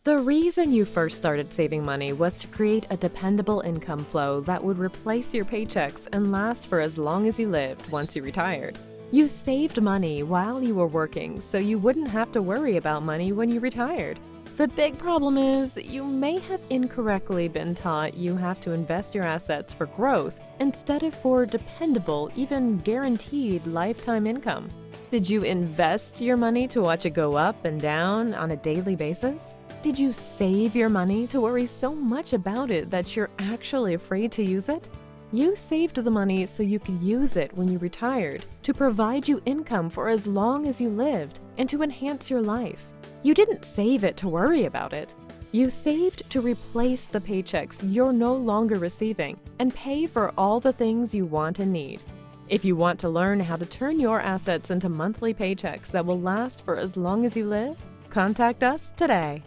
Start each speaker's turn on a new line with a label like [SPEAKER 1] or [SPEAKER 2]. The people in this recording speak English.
[SPEAKER 1] The reason you first started saving money was to create a dependable income flow that would replace your paychecks and last for as long as you lived once you retired. You saved money while you were working so you wouldn't have to worry about money when you retired. The big problem is you may have incorrectly been taught you have to invest your assets for growth instead of for dependable, even guaranteed lifetime income. Did you invest your money to watch it go up and down on a daily basis? Did you save your money to worry so much about it that you're actually afraid to use it? You saved the money so you could use it when you retired, to provide you income for as long as you lived, and to enhance your life. You didn't save it to worry about it. You saved to replace the paychecks you're no longer receiving and pay for all the things you want and need. If you want to learn how to turn your assets into monthly paychecks that will last for as long as you live, contact us today.